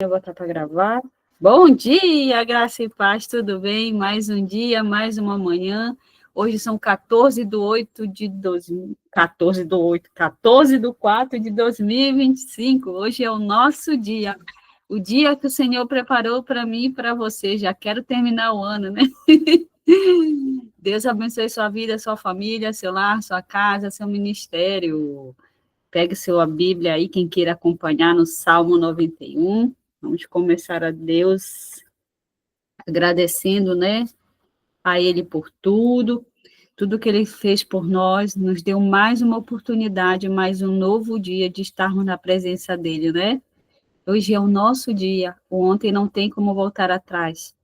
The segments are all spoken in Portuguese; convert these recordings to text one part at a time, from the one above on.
Eu vou botar para gravar. Bom dia, graça e paz, tudo bem? Mais um dia, mais uma manhã. Hoje são 14 do 4 de 2025. Hoje é o nosso dia. O dia que o Senhor preparou para mim e para você. Já quero terminar o ano, né? Deus abençoe sua vida, sua família, seu lar, sua casa, seu ministério. Pegue sua Bíblia aí, quem queira acompanhar no Salmo 91. Vamos começar a Deus agradecendo, né, a Ele por tudo que Ele fez por nós, nos deu mais uma oportunidade, mais um novo dia de estarmos na presença dEle, né? Hoje é o nosso dia, o ontem não tem como voltar atrás,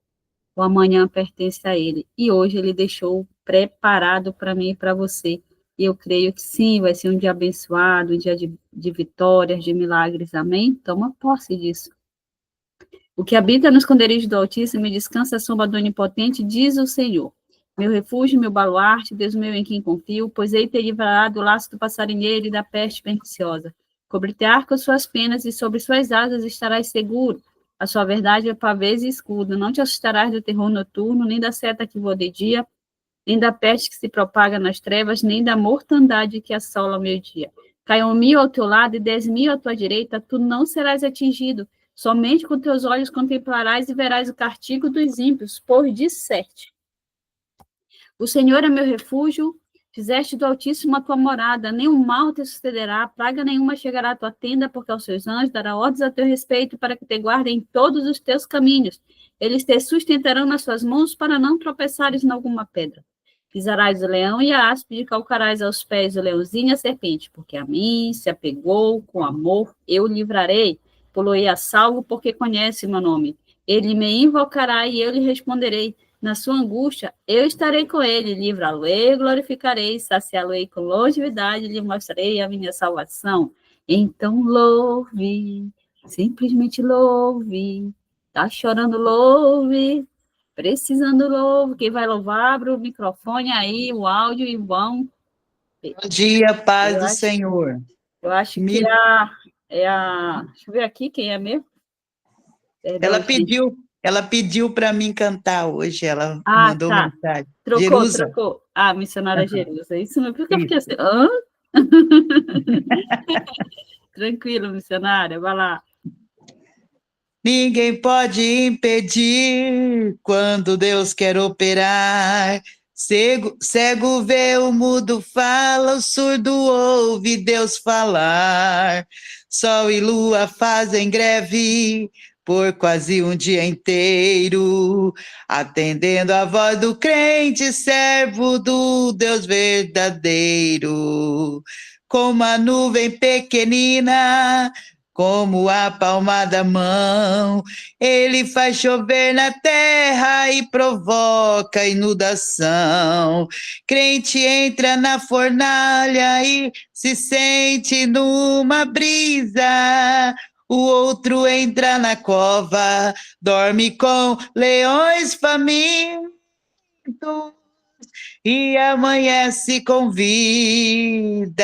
o amanhã pertence a Ele, e hoje Ele deixou preparado para mim e para você, e eu creio que sim, vai ser um dia abençoado, um dia de vitórias, de milagres, amém? Toma posse disso. O que habita no esconderijo do Altíssimo e descansa à sombra do Onipotente, diz o Senhor. Meu refúgio, meu baluarte, Deus meu em quem confio, pois ele te livrará do laço do passarinheiro e da peste perniciosa. Cobrir-te-á com suas penas e sobre suas asas estarás seguro. A sua verdade é pavês e escudo. Não te assustarás do terror noturno, nem da seta que voa de dia, nem da peste que se propaga nas trevas, nem da mortandade que assola o meio-dia. Caiam 1.000 ao teu lado e 10.000 à tua direita, tu não serás atingido. Somente com teus olhos contemplarás e verás o castigo dos ímpios, por disserte. O Senhor é meu refúgio, fizeste do Altíssimo a tua morada, nenhum mal te sucederá, praga nenhuma chegará à tua tenda, porque aos seus anjos dará ordens a teu respeito, para que te guardem em todos os teus caminhos. Eles te sustentarão nas suas mãos, para não tropeçares em alguma pedra. Pisarás o leão e a áspide, e calcarás aos pés o leãozinho e a serpente, porque a mim se apegou com amor, eu livrarei. Poloei a salvo, porque conhece meu nome. Ele me invocará e eu lhe responderei. Na sua angústia, eu estarei com ele, livrá-lo-ei, glorificarei, saciá-lo-ei com longevidade, lhe mostrarei a minha salvação. Então louve, simplesmente louve. Tá chorando, louve. Precisando louve. Quem vai louvar, abre o microfone aí, o áudio e vão. Bom dia, paz Eu do acho, Senhor. eu acho que deixa eu ver aqui quem é mesmo. Ela Perdão, gente. pediu, ela pediu para mim cantar hoje, ela Ah, mandou tá. mensagem. Trocou, Jerusa? trocou. Ah, missionária Jerusa. Isso mesmo. Por que eu fiquei Isso. assim? Hã? Tranquilo, missionária. Vai lá. Ninguém pode impedir quando Deus quer operar. Cego vê, o mudo fala, o surdo ouve Deus falar. Sol e lua fazem greve por quase um dia inteiro, atendendo a voz do crente, servo do Deus verdadeiro. Como a nuvem pequenina, como a palma da mão, ele faz chover na terra e provoca inundação. Crente entra na fornalha e se sente numa brisa. O outro entra na cova, dorme com leões famintos e amanhece com vida.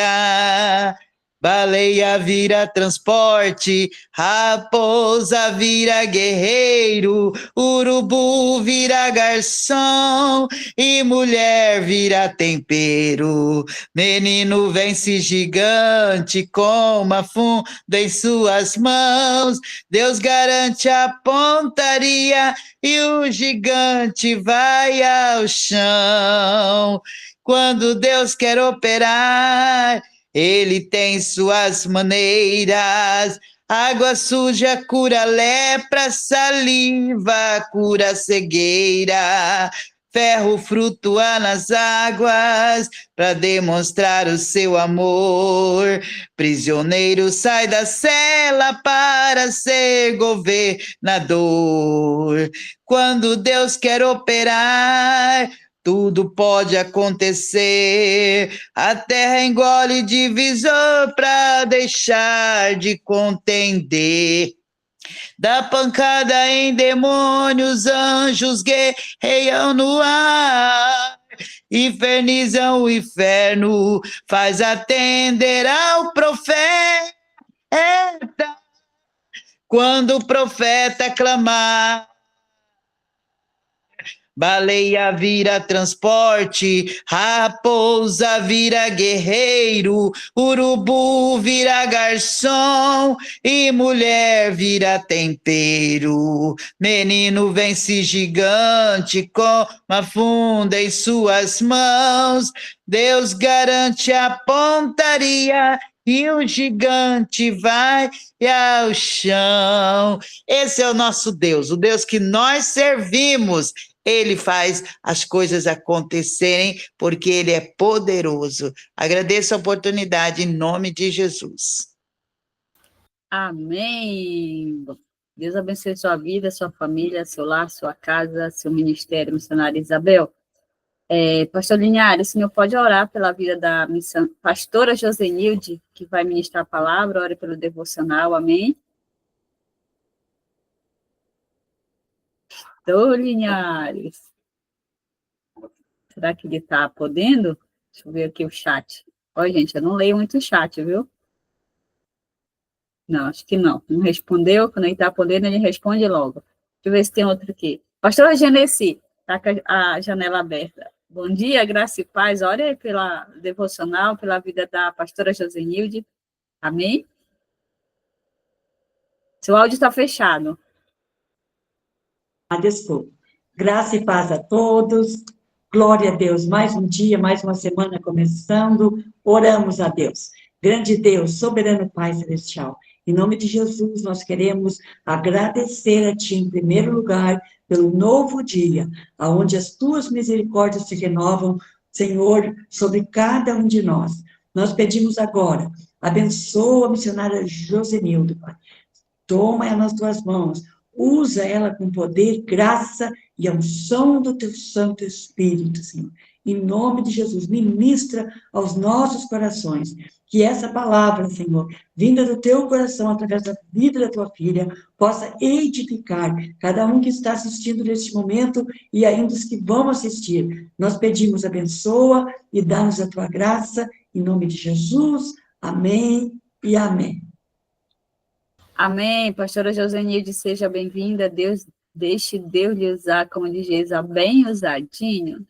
Baleia vira transporte, raposa vira guerreiro, urubu vira garçom e mulher vira tempero. Menino vence gigante com uma funda em suas mãos. Deus garante a pontaria e o gigante vai ao chão. Quando Deus quer operar, ele tem suas maneiras. Água suja cura lepra, saliva cura cegueira. Ferro flutua nas águas para demonstrar o seu amor. Prisioneiro sai da cela para ser governador. Quando Deus quer operar, tudo pode acontecer. A terra engole divisor para deixar de contender. Dá pancada em demônios, anjos guerreiam no ar. Infernizam o inferno, faz atender ao profeta. quando o profeta clamar. Baleia vira transporte, raposa vira guerreiro, urubu vira garçom e mulher vira tempero. Menino vence gigante com uma funda em suas mãos. Deus garante a pontaria e o gigante vai ao chão. Esse é o nosso Deus, o Deus que nós servimos. Ele faz as coisas acontecerem porque Ele é poderoso. Agradeço a oportunidade em nome de Jesus. Amém. Deus abençoe sua vida, sua família, seu lar, sua casa, seu ministério, missionária Isabel. Pastor Linhares, o senhor pode orar pela vida da pastora Josenilde, que vai ministrar a palavra, ore pelo devocional, amém? Pastor Linhares. Será que ele está podendo? Deixa eu ver aqui o chat. Olha, gente, eu não leio muito o chat, viu? Não, acho que não. Não respondeu. Quando ele está podendo, ele responde logo. Deixa eu ver se tem outro aqui. Pastora Genesi, está com a janela aberta. Bom dia, graça e paz. Ore pela devocional, pela vida da pastora Josenilde. Amém? Seu áudio está fechado. Desculpa. Graça e paz a todos. Glória a Deus. Mais um dia, mais uma semana começando. Oramos a Deus. Grande Deus, soberano Pai celestial. Em nome de Jesus, nós queremos agradecer a Ti, em primeiro lugar, pelo novo dia, onde as Tuas misericórdias se renovam, Senhor, sobre cada um de nós. Nós pedimos agora, abençoa a missionária Josenilde, Pai. Toma ela nas Tuas mãos, usa ela com poder, graça e a unção do Teu Santo Espírito, Senhor. Em nome de Jesus, ministra aos nossos corações, que essa palavra, Senhor, vinda do Teu coração, através da vida da Tua filha, possa edificar cada um que está assistindo neste momento e ainda os que vão assistir. Nós pedimos, abençoa e dá-nos a Tua graça, em nome de Jesus. Amém e amém. Amém. Pastora Josenilde, seja bem-vinda. Deixe Deus lhe usar, como diz Jesus, bem usadinho.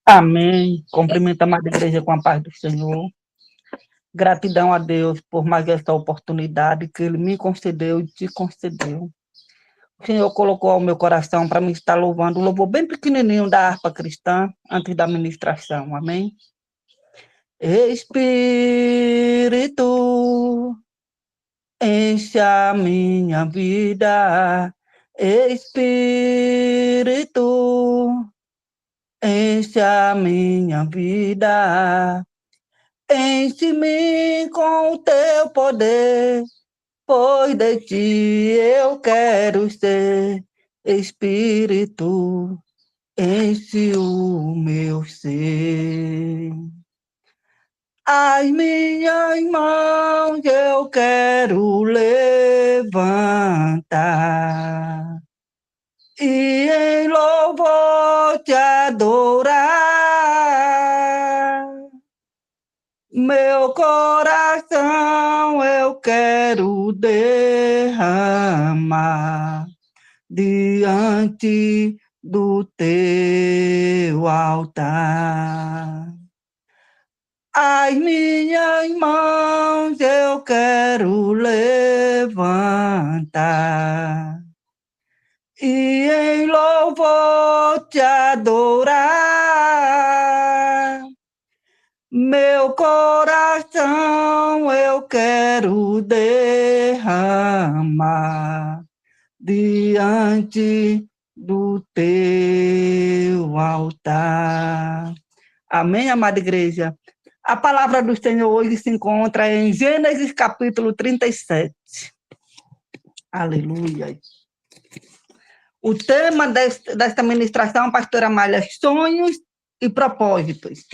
Amém. Cumprimento a Madre Igreja com a paz do Senhor. Gratidão a Deus por mais esta oportunidade que Ele me concedeu e te concedeu. O Senhor colocou ao meu coração para me estar louvando um louvor bem pequenininho da harpa cristã antes da ministração. Amém? Espírito, enche a minha vida. Espírito, enche a minha vida, enche-me com o teu poder, pois de ti eu quero ser. Espírito, enche o meu ser. As minhas mãos eu quero levantar e em louvor te adorar. Meu coração eu quero derramar diante do teu altar. As minhas mãos eu quero levantar e em louvor te adorar. Meu coração eu quero derramar diante do teu altar. Amém, amada igreja? A palavra do Senhor hoje se encontra em Gênesis capítulo 37. Aleluia. O tema desta ministração, pastora Amália, sonhos e propósitos.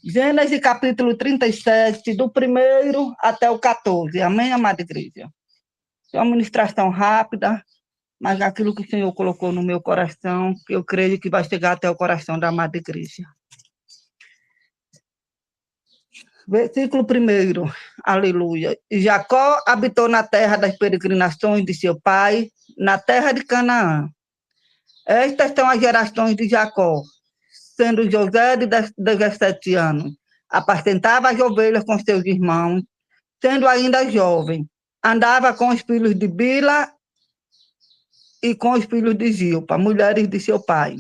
Gênesis capítulo 37, do 1º até o 14. Amém, amada igreja? É uma ministração rápida, mas aquilo que o Senhor colocou no meu coração, que eu creio que vai chegar até o coração da amada igreja. Versículo 1, aleluia. E Jacó habitou na terra das peregrinações de seu pai, na terra de Canaã. Estas são as gerações de Jacó, sendo José de 17 anos. Apacentava as ovelhas com seus irmãos, sendo ainda jovem. Andava com os filhos de Bila e com os filhos de Zilpa, mulheres de seu pai.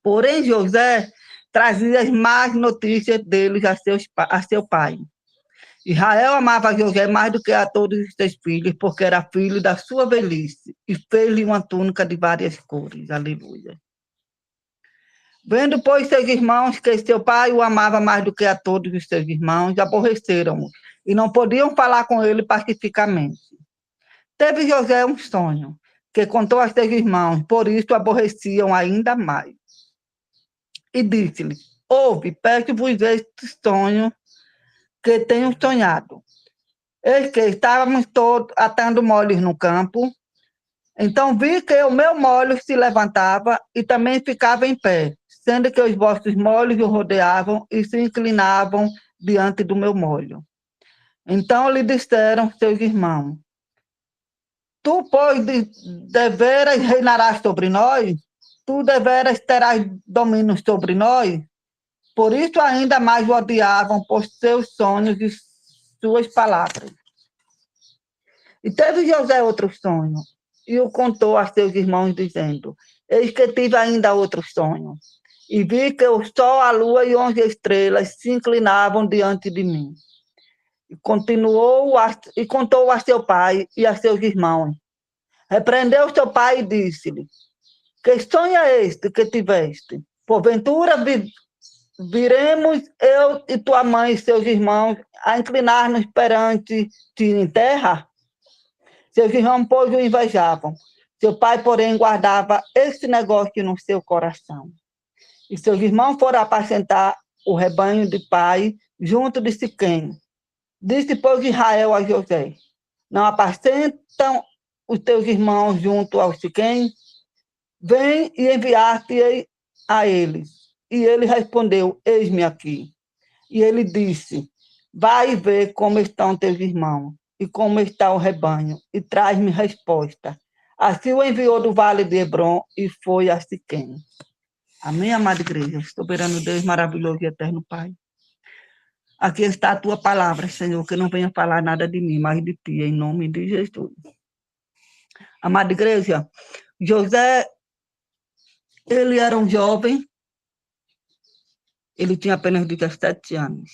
Porém, José trazia as más notícias deles a seu pai. Israel amava José mais do que a todos os seus filhos, porque era filho da sua velhice, e fez-lhe uma túnica de várias cores. Aleluia. Vendo, pois, seus irmãos que seu pai o amava mais do que a todos os seus irmãos, aborreceram-o, e não podiam falar com ele pacificamente. Teve José um sonho, que contou a seus irmãos, por isso aborreciam ainda mais. E disse-lhe: ouve, peço-vos este sonho que tenho sonhado. Eis que estávamos todos atando molhos no campo, então vi que o meu molho se levantava e também ficava em pé, sendo que os vossos molhos o rodeavam e se inclinavam diante do meu molho. Então lhe disseram seus irmãos: tu, pois, deveras reinarás sobre nós? Tu deveras terás domínio sobre nós? Por isso ainda mais o odiavam por seus sonhos e suas palavras. E teve José outro sonho, e o contou a seus irmãos, dizendo: eis que tive ainda outro sonho, e vi que o sol, a lua e 11 estrelas se inclinavam diante de mim. E contou a seu pai e a seus irmãos. Repreendeu seu pai e disse-lhe: que sonho é este que tiveste? Porventura viremos eu e tua mãe e seus irmãos a inclinar-nos perante ti em terra? Seus irmãos, pois, o invejavam. Seu pai, porém, guardava esse negócio no seu coração. E seus irmãos foram apacentar o rebanho de pai junto de Siquém. Disse, pois, Israel a José: não apacentam os teus irmãos junto ao Siquém? Vem e enviar-te a eles. E ele respondeu: eis-me aqui. E ele disse: vai ver como estão teus irmãos e como está o rebanho, e traz-me resposta. Assim o enviou do vale de Hebrom e foi a Siquém. Amém, amada igreja? Soberano Deus, maravilhoso e eterno Pai. Aqui está a tua palavra, Senhor, que não venha falar nada de mim, mas de ti, em nome de Jesus. Amada igreja, José, ele era um jovem, ele tinha apenas 17 anos.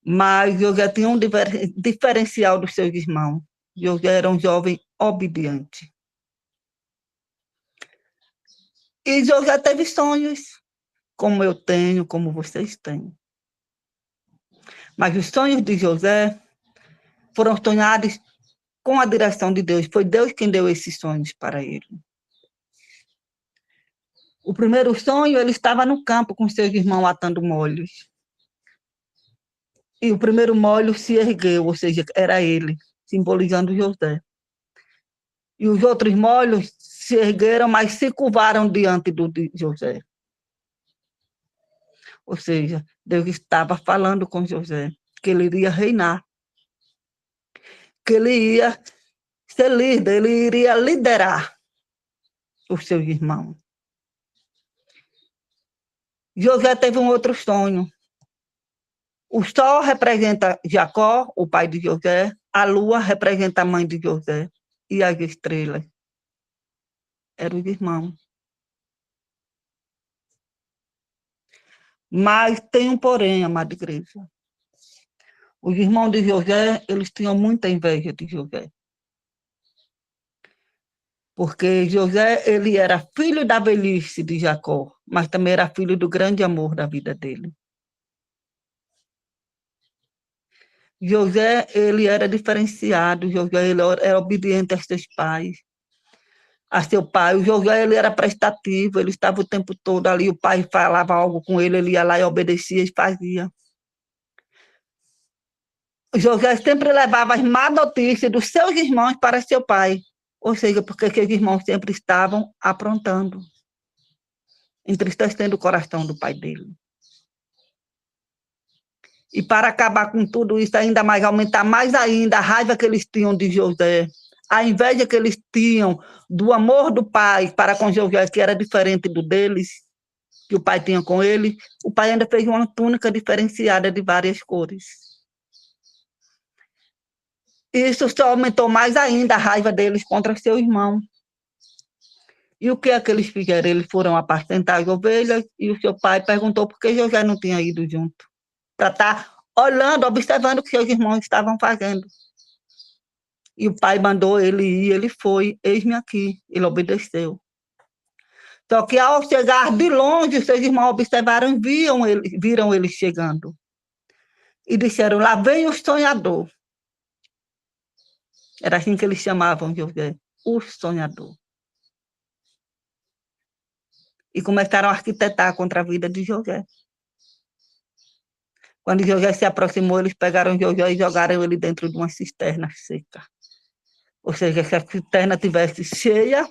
Mas José tinha um diferencial dos seus irmãos. José era um jovem obediente. E José teve sonhos, como eu tenho, como vocês têm. Mas os sonhos de José foram sonhados com a direção de Deus. Foi Deus quem deu esses sonhos para ele. O primeiro sonho, ele estava no campo com seus irmãos atando molhos. E o primeiro molho se ergueu, ou seja, era ele, simbolizando José. E os outros molhos se ergueram, mas se curvaram diante de José. Ou seja, Deus estava falando com José, que ele iria reinar, que ele ia ser líder, ele iria liderar os seus irmãos. José teve um outro sonho. O sol representa Jacó, o pai de José, a lua representa a mãe de José, e as estrelas eram os irmãos. Mas tem um porém, amada igreja. Os irmãos de José, eles tinham muita inveja de José. Porque José, ele era filho da velhice de Jacó, mas também era filho do grande amor da vida dele. José, ele era diferenciado, José, ele era obediente a seus pais, a seu pai. O José, ele era prestativo, ele estava o tempo todo ali, o pai falava algo com ele, ele ia lá e obedecia e fazia. O José sempre levava as más notícias dos seus irmãos para seu pai, ou seja, porque seus irmãos sempre estavam aprontando, entristecendo o coração do pai dele. E para acabar com tudo isso, ainda mais, aumentar mais ainda a raiva que eles tinham de José, a inveja que eles tinham do amor do pai para com José, que era diferente do deles, que o pai tinha com ele, o pai ainda fez uma túnica diferenciada de várias cores. Isso só aumentou mais ainda a raiva deles contra seu irmão. E o que é que eles fizeram? Eles foram apacentar as ovelhas e o seu pai perguntou por que José não tinha ido junto, para estar olhando, observando o que seus irmãos estavam fazendo. E o pai mandou ele ir, ele foi, eis-me aqui, ele obedeceu. Só que ao chegar de longe, seus irmãos observaram, viram ele chegando. E disseram, lá vem o sonhador. Era assim que eles chamavam José, o sonhador. E começaram a arquitetar contra a vida de José. Quando José se aproximou, eles pegaram José e jogaram ele dentro de uma cisterna seca. Ou seja, se a cisterna tivesse cheia,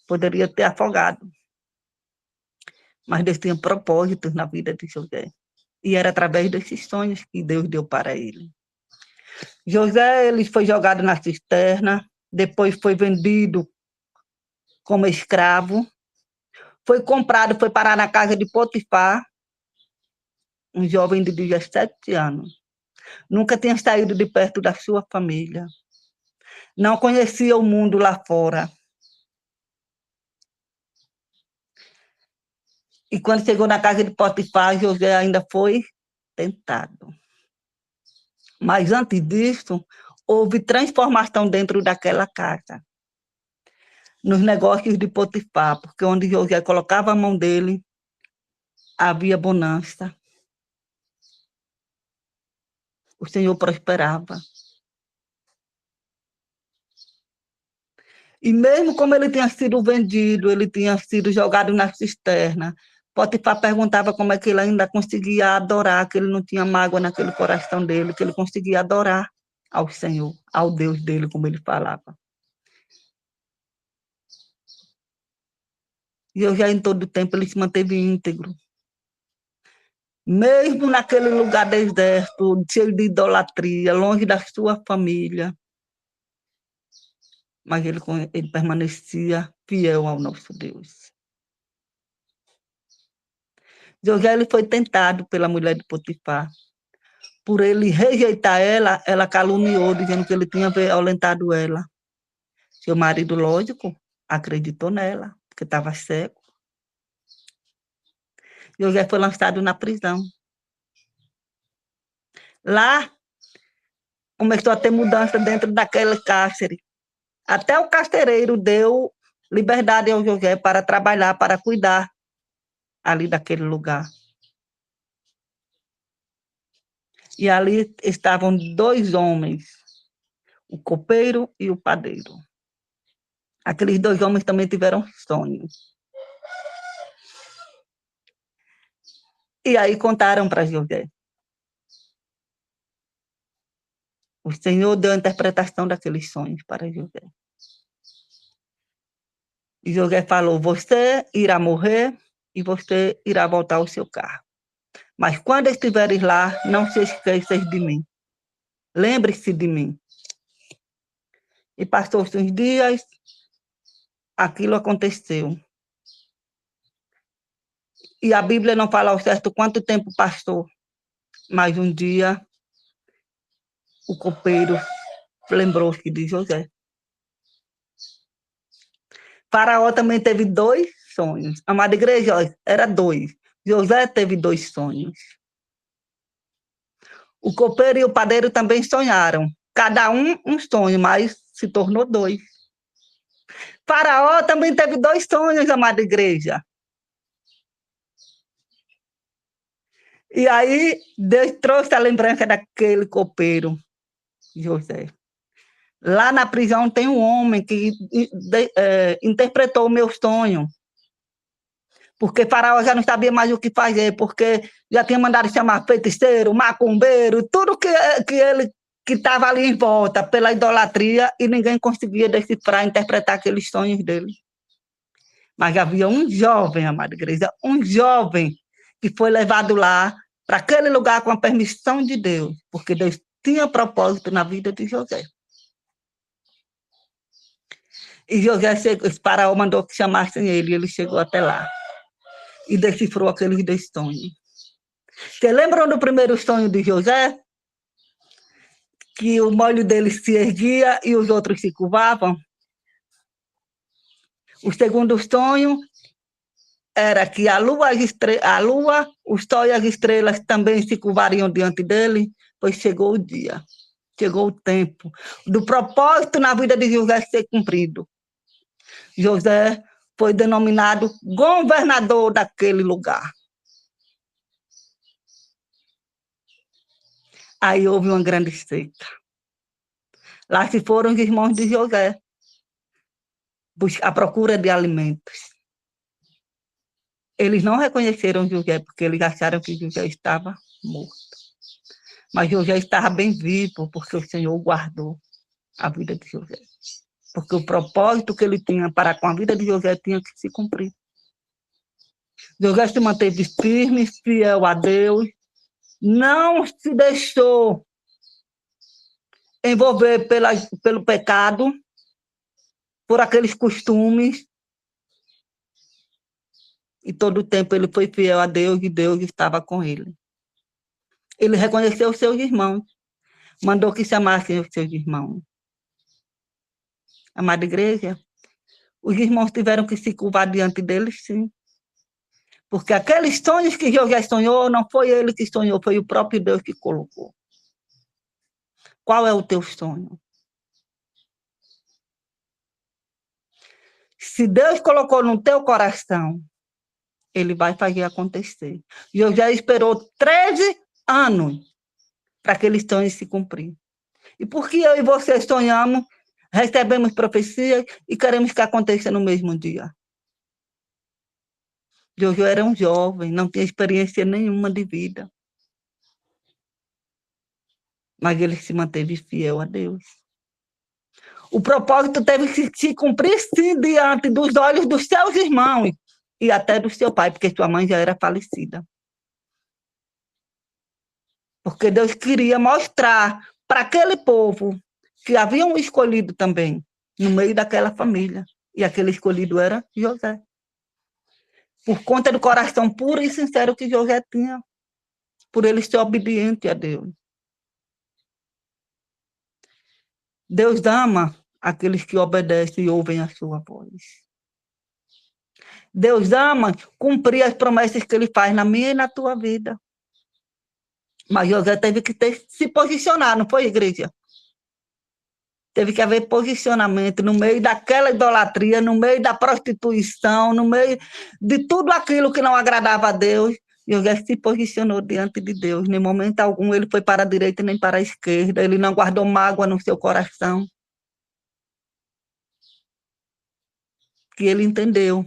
poderia ter afogado. Mas Deus tinha propósitos na vida de José. E era através desses sonhos que Deus deu para ele. José, ele foi jogado na cisterna, depois foi vendido como escravo, foi comprado, foi parar na casa de Potifar, um jovem de 17 anos. Nunca tinha saído de perto da sua família. Não conhecia o mundo lá fora. E quando chegou na casa de Potifar, José ainda foi tentado. Mas antes disso, houve transformação dentro daquela casa. Nos negócios de Potifar, porque onde José colocava a mão dele, havia bonança. O Senhor prosperava. E mesmo como ele tinha sido vendido, ele tinha sido jogado na cisterna, Potifar perguntava como é que ele ainda conseguia adorar, que ele não tinha mágoa naquele coração dele, que ele conseguia adorar ao Senhor, ao Deus dele, como ele falava. E eu já em todo tempo ele se manteve íntegro. Mesmo naquele lugar deserto, cheio de idolatria, longe da sua família, mas ele permanecia fiel ao nosso Deus. José ele foi tentado pela mulher de Potifar. Por ele rejeitar ela, ela caluniou, dizendo que ele tinha violentado ela. Seu marido, lógico, acreditou nela, porque estava cego. José foi lançado na prisão. Lá, começou a ter mudança dentro daquele cárcere. Até o carcereiro deu liberdade ao José para trabalhar, para cuidar ali daquele lugar. E ali estavam 2 homens, o copeiro e o padeiro. Aqueles 2 homens também tiveram sonhos. E aí contaram para José. O Senhor deu a interpretação daqueles sonhos para José. E José falou, você irá morrer e você irá voltar ao seu carro. Mas quando estiveres lá, não se esqueças de mim. Lembre-se de mim. E passou-se uns dias, aquilo aconteceu. E a Bíblia não fala ao certo quanto tempo passou, mas um dia o copeiro lembrou-se de José. Faraó também teve 2 sonhos. Amada igreja, era 2. José teve 2 sonhos. O copeiro e o padeiro também sonharam. Cada um sonho, mas se tornou 2. Faraó também teve 2 sonhos, amada igreja. E aí, Deus trouxe a lembrança daquele copeiro, José. Lá na prisão tem um homem que interpretou o meu sonho. Porque Faraó já não sabia mais o que fazer, porque já tinha mandado chamar feiticeiro, macumbeiro, tudo que ele que estava ali em volta pela idolatria, e ninguém conseguia decifrar, interpretar aqueles sonhos dele. Mas havia um jovem, amada igreja, um jovem que foi levado lá para aquele lugar com a permissão de Deus, porque Deus tinha propósito na vida de José. E José chegou, esse faraó mandou que chamassem ele, e ele chegou até lá e decifrou aqueles 2 sonhos. Vocês lembram do primeiro sonho de José? Que o molho dele se erguia e os outros se curvavam? O segundo sonho era que a lua, o sol e as estrelas também se curvariam diante dele, pois chegou o dia, chegou o tempo do propósito na vida de José ser cumprido. José foi denominado governador daquele lugar. Aí houve uma grande seca. Lá se foram os irmãos de José à procura de alimentos. Eles não reconheceram José, porque eles acharam que José estava morto. Mas José estava bem vivo, porque o Senhor guardou a vida de José. Porque o propósito que ele tinha para com a vida de José tinha que se cumprir. José se manteve firme, fiel a Deus, não se deixou envolver pelo pecado, por aqueles costumes, e todo o tempo ele foi fiel a Deus e Deus estava com ele. Ele reconheceu os seus irmãos, mandou que chamassem os seus irmãos. Amada igreja, os irmãos tiveram que se curvar diante deles, sim. Porque aqueles sonhos que José sonhou, não foi ele que sonhou, foi o próprio Deus que colocou. Qual é o teu sonho? Se Deus colocou no teu coração, ele vai fazer acontecer. José esperou 13 anos para aqueles sonhos se cumprir. E porque eu e você sonhamos, recebemos profecias e queremos que aconteça no mesmo dia. José era um jovem, não tinha experiência nenhuma de vida. Mas ele se manteve fiel a Deus. O propósito teve que se cumprir, sim, diante dos olhos dos seus irmãos e até do seu pai, porque sua mãe já era falecida. Porque Deus queria mostrar para aquele povo que haviam escolhido também, no meio daquela família. E aquele escolhido era José. Por conta do coração puro e sincero que José tinha, por ele ser obediente a Deus. Deus ama aqueles que obedecem e ouvem a sua voz. Deus ama cumprir as promessas que ele faz na minha e na tua vida. Mas José teve que se posicionar, não foi, igreja? Teve que haver posicionamento no meio daquela idolatria, no meio da prostituição, no meio de tudo aquilo que não agradava a Deus. José se posicionou diante de Deus. Em momento algum ele foi para a direita nem para a esquerda. Ele não guardou mágoa no seu coração. Que ele entendeu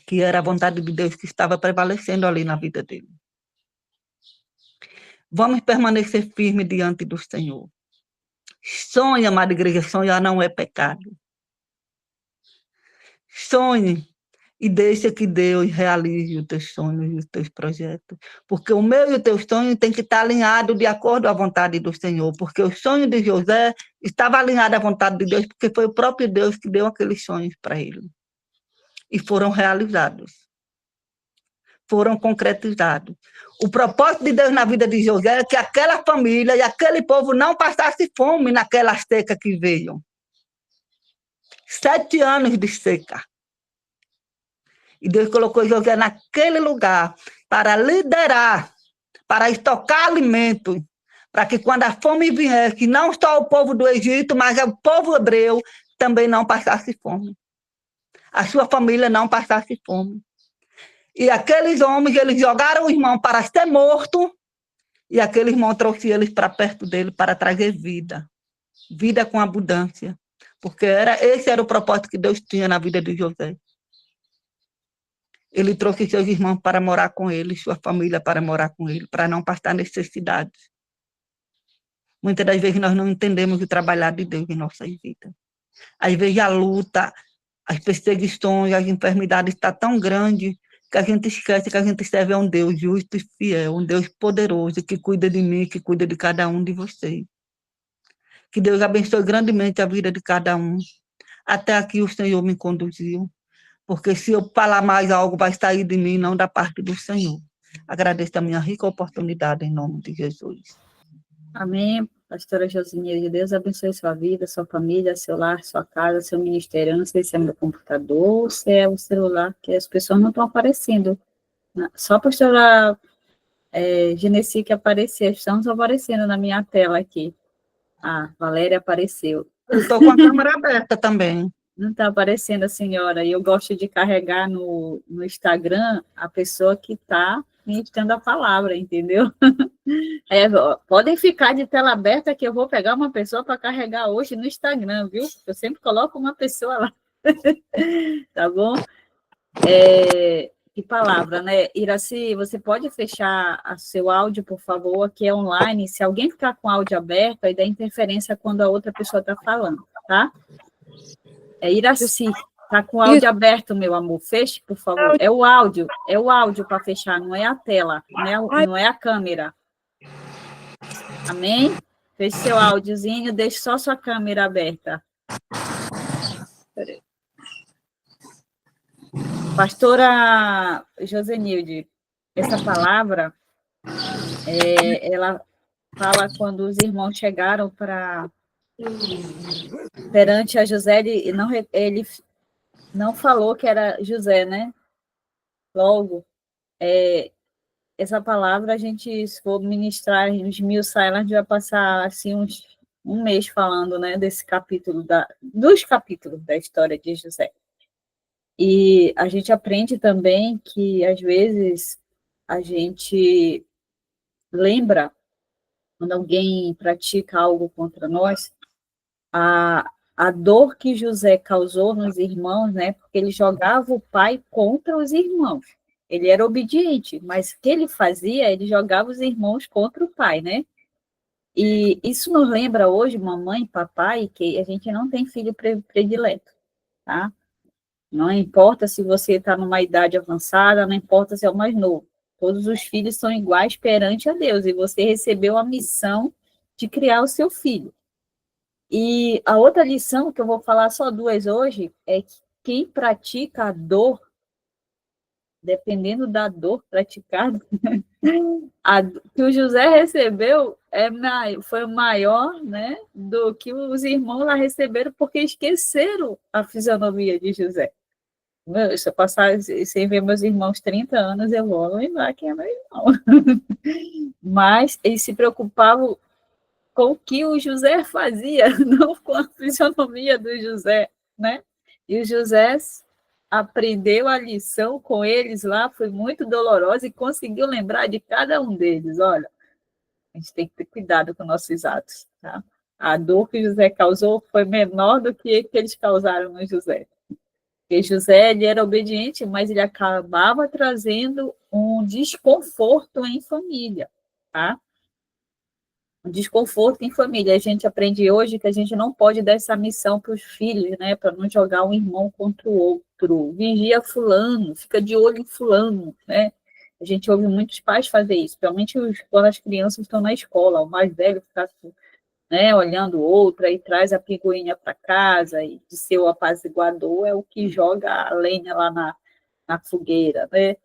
que era a vontade de Deus que estava prevalecendo ali na vida dele. Vamos permanecer firmes diante do Senhor. Sonhe, amada igreja, sonhar não é pecado. Sonhe e deixe que Deus realize os teus sonhos e os teus projetos. Porque o meu e o teu sonho tem que estar alinhado de acordo à vontade do Senhor. Porque o sonho de José estava alinhado à vontade de Deus, porque foi o próprio Deus que deu aqueles sonhos para ele. E foram realizados. Foram concretizados. O propósito de Deus na vida de José é que aquela família e aquele povo não passasse fome naquela seca que veio. 7 anos de seca. E Deus colocou José naquele lugar para liderar, para estocar alimento, para que quando a fome viesse, não só o povo do Egito, mas o povo hebreu também não passasse fome. A sua família não passasse fome. E aqueles homens, eles jogaram o irmão para ser morto, e aquele irmão trouxe eles para perto dele para trazer vida. Vida com abundância. Porque esse era o propósito que Deus tinha na vida de José. Ele trouxe seus irmãos para morar com ele, sua família para morar com ele, para não passar necessidades. Muitas das vezes nós não entendemos o trabalhar de Deus em nossas vidas. Às vezes a luta, as perseguições, as enfermidades estão tão grandes que a gente esquece que a gente serve a um Deus justo e fiel, um Deus poderoso, que cuida de mim, que cuida de cada um de vocês. Que Deus abençoe grandemente a vida de cada um. Até aqui o Senhor me conduziu, porque se eu falar mais algo, vai sair de mim, não da parte do Senhor. Agradeço a minha rica oportunidade, em nome de Jesus. Amém. Pastora Josinha, Deus abençoe sua vida, sua família, seu lar, sua casa, seu ministério. Eu não sei se é meu computador ou se é o celular, que as pessoas não estão aparecendo. Só a pastora Genesi que apareceu, estamos aparecendo na minha tela aqui. Ah, Valéria apareceu. Eu estou com a câmera aberta também. Não está aparecendo a senhora. E eu gosto de carregar no Instagram a pessoa que está ministrando a palavra, entendeu? Podem ficar de tela aberta que eu vou pegar uma pessoa para carregar hoje no Instagram, viu? Eu sempre coloco uma pessoa lá. Tá bom? Que palavra, né? Iraci, você pode fechar o seu áudio, por favor, aqui é online. Se alguém ficar com o áudio aberto, aí dá interferência quando a outra pessoa está falando, tá? Iraci, tá com o áudio aberto, meu amor. Feche, por favor. É o áudio para fechar, não é a tela, não é a câmera. Amém? Feche seu áudiozinho, deixe só sua câmera aberta. Pastora Josenilde, essa palavra, ela fala quando os irmãos chegaram perante a José, ele não falou que era José, né? Logo, essa palavra, a gente, se for ministrar uns 1000 a gente vai passar assim um mês falando, né, desse capítulo, dos capítulos da história de José. E a gente aprende também que, às vezes, a gente lembra, quando alguém pratica algo contra nós, a dor que José causou nos irmãos, né, porque ele jogava o pai contra os irmãos. Ele era obediente, mas o que ele fazia? Ele jogava os irmãos contra o pai, né? E isso nos lembra hoje, mamãe, papai, que a gente não tem filho predileto, tá? Não importa se você está numa idade avançada, não importa se é o mais novo. Todos os filhos são iguais perante a Deus, e você recebeu a missão de criar o seu filho. E a outra lição, que eu vou falar só 2 hoje, é que quem pratica a dor, dependendo da dor praticada, que o José recebeu foi maior, né, do que os irmãos lá receberam, porque esqueceram a fisionomia de José. Se eu passar sem ver meus irmãos 30 anos, eu vou lembrar quem é meu irmão. Mas eles se preocupavam com o que o José fazia, não com a fisionomia do José, né? E o José aprendeu a lição com eles lá, foi muito dolorosa e conseguiu lembrar de cada um deles. Olha, a gente tem que ter cuidado com nossos atos, tá? A dor que José causou foi menor do que eles causaram no José. Porque José, ele era obediente, mas ele acabava trazendo um desconforto em família, tá? Um desconforto em família. A gente aprende hoje que a gente não pode dar essa missão para os filhos, né? Para não jogar um irmão contra o outro. Vigia fulano, fica de olho em fulano, né? A gente ouve muitos pais fazer isso, principalmente quando as crianças estão na escola. O mais velho fica, né, olhando outra e traz a picuinha para casa, e de ser o apaziguador é o que joga a lenha lá na fogueira, né?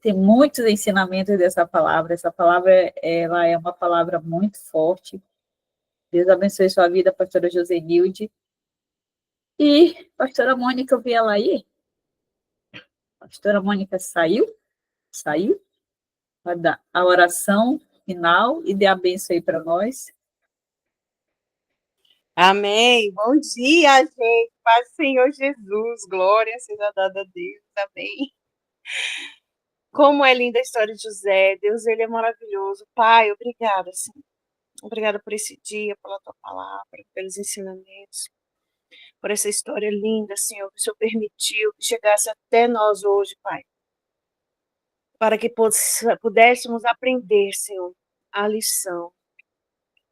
Tem muitos ensinamentos dessa palavra. Essa palavra, ela é uma palavra muito forte. Deus abençoe sua vida, pastora Josenilde. E pastora Mônica, eu vi ela aí. Pastora Mônica saiu para dar a oração final e dê a bênção aí para nós. Amém. Bom dia, gente. Paz do Senhor Jesus. Glória seja dada a Deus. Amém. Como é linda a história de José. Deus, ele é maravilhoso. Pai, obrigada, Senhor. Obrigada por esse dia, pela tua palavra, pelos ensinamentos, por essa história linda, Senhor, que o Senhor permitiu que chegasse até nós hoje, Pai, para que pudéssemos aprender, Senhor, a lição.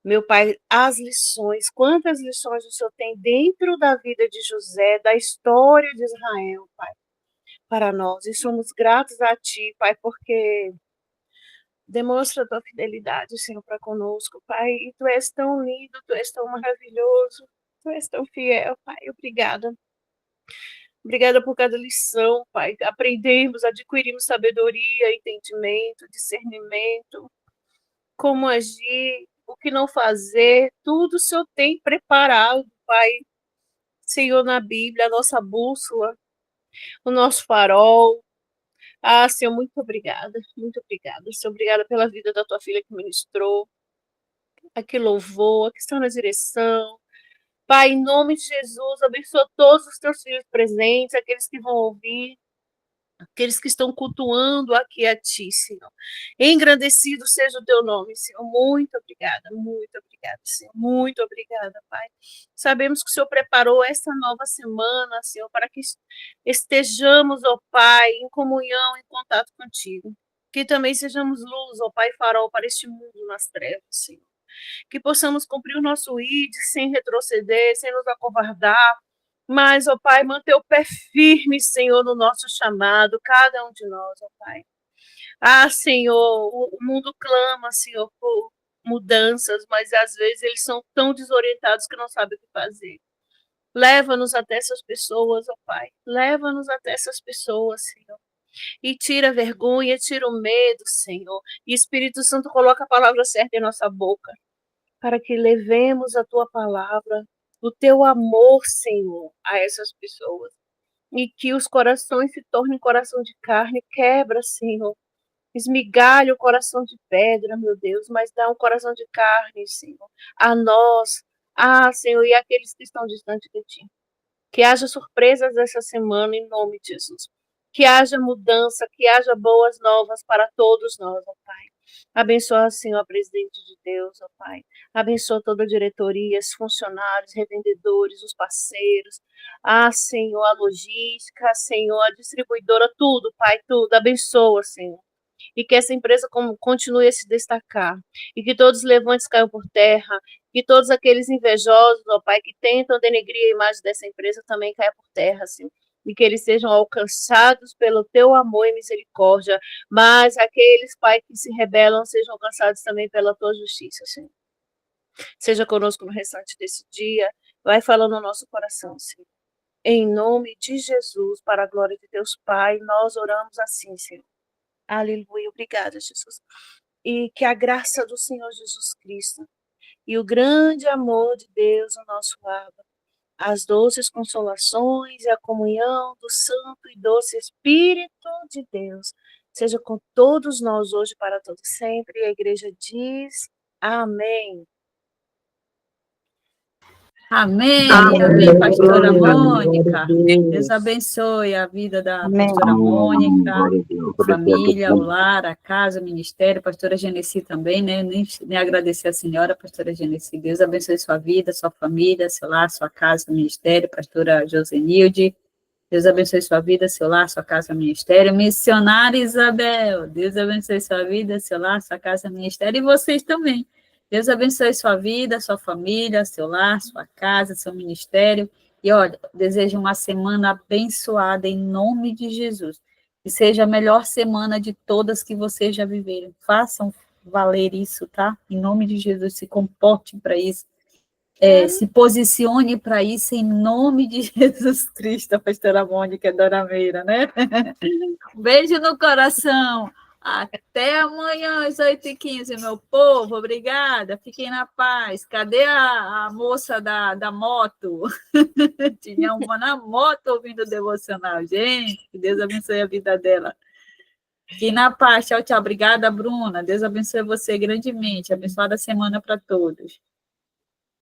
Meu Pai, as lições, quantas lições o Senhor tem dentro da vida de José, da história de Israel, Pai. para nós. E somos gratos a Ti, Pai, porque demonstra a Tua fidelidade, Senhor, para conosco, Pai. E Tu és tão lindo, Tu és tão maravilhoso, Tu és tão fiel, Pai. Obrigada. Obrigada por cada lição, Pai. Aprendemos, adquirimos sabedoria, entendimento, discernimento, como agir, o que não fazer, tudo o Senhor tem preparado, Pai. Senhor, na Bíblia, a nossa bússola, o nosso farol. Ah, Senhor, muito obrigada, muito obrigada. Senhor, obrigada pela vida da tua filha que ministrou, a que louvou, a que está na direção. Pai, em nome de Jesus, abençoa todos os teus filhos presentes, aqueles que vão ouvir, aqueles que estão cultuando aqui a Ti, Senhor. Engrandecido seja o Teu nome, Senhor. Muito obrigada, Senhor. Muito obrigada, Pai. Sabemos que o Senhor preparou esta nova semana, Senhor, para que estejamos, ó Pai, em comunhão, em contato contigo. Que também sejamos luz, ó Pai, farol para este mundo nas trevas, Senhor. Que possamos cumprir o nosso ID sem retroceder, sem nos acovardar, mas, ó Pai, manter o pé firme, Senhor, no nosso chamado, cada um de nós, ó Pai. Ah, Senhor, o mundo clama, Senhor, por mudanças, mas às vezes eles são tão desorientados que não sabem o que fazer. Leva-nos até essas pessoas, ó Pai. Leva-nos até essas pessoas, Senhor. E tira a vergonha, tira o medo, Senhor. E Espírito Santo coloca a palavra certa em nossa boca, para que levemos a Tua palavra, o Teu amor, Senhor, a essas pessoas. E que os corações se tornem coração de carne, quebra, Senhor. Esmigalha o coração de pedra, meu Deus, mas dá um coração de carne, Senhor, a nós. Ah, Senhor, e aqueles que estão distantes de Ti. Que haja surpresas essa semana, em nome de Jesus. Que haja mudança, que haja boas novas para todos nós, ó Pai. Abençoa, Senhor, a presidente de Deus, ó Pai. Abençoa toda a diretoria, os funcionários, revendedores, os parceiros. Ah, Senhor, a logística, Senhor, a distribuidora, tudo, Pai, tudo. Abençoa, Senhor. E que essa empresa continue a se destacar. E que todos os levantes caiam por terra. Que todos aqueles invejosos, ó Pai, que tentam denegrir a imagem dessa empresa também caiam por terra, Senhor. E que eles sejam alcançados pelo Teu amor e misericórdia. Mas aqueles, Pai, que se rebelam sejam alcançados também pela Tua justiça, Senhor. Seja conosco no restante desse dia. Vai falando no nosso coração, Senhor. Em nome de Jesus, para a glória de Deus Pai, nós oramos assim, Senhor. Aleluia. Obrigada, Jesus. E que a graça do Senhor Jesus Cristo e o grande amor de Deus, o nosso Abba, as doces consolações e a comunhão do Santo e Doce Espírito de Deus, seja com todos nós hoje para todo sempre. E a igreja diz amém. Amém, amém, pastora Mônica. Deus abençoe a vida da pastora Mônica, a família, o lar, a casa, o ministério, pastora Genesi também, né? Nem agradecer a senhora, pastora Genesi. Deus abençoe sua vida, sua família, seu lar, sua casa, o ministério, pastora Josenilde. Deus abençoe sua vida, seu lar, sua casa, ministério. Missionária Isabel, Deus abençoe sua vida, seu lar, sua casa, ministério. E vocês também. Deus abençoe sua vida, sua família, seu lar, sua casa, seu ministério. E, olha, desejo uma semana abençoada em nome de Jesus. Que seja a melhor semana de todas que vocês já viveram. Façam valer isso, tá? Em nome de Jesus, se comporte para isso. Se posicione para isso em nome de Jesus Cristo, a pastora Mônica Dorameira, né? Um beijo no coração. Até amanhã, às 8h15, meu povo. Obrigada. Fiquem na paz. Cadê a moça da moto? Tinha uma na moto ouvindo o devocional. Gente, que Deus abençoe a vida dela. Fiquem na paz. Tchau, tchau. Obrigada, Bruna. Deus abençoe você grandemente. Abençoada semana para todos.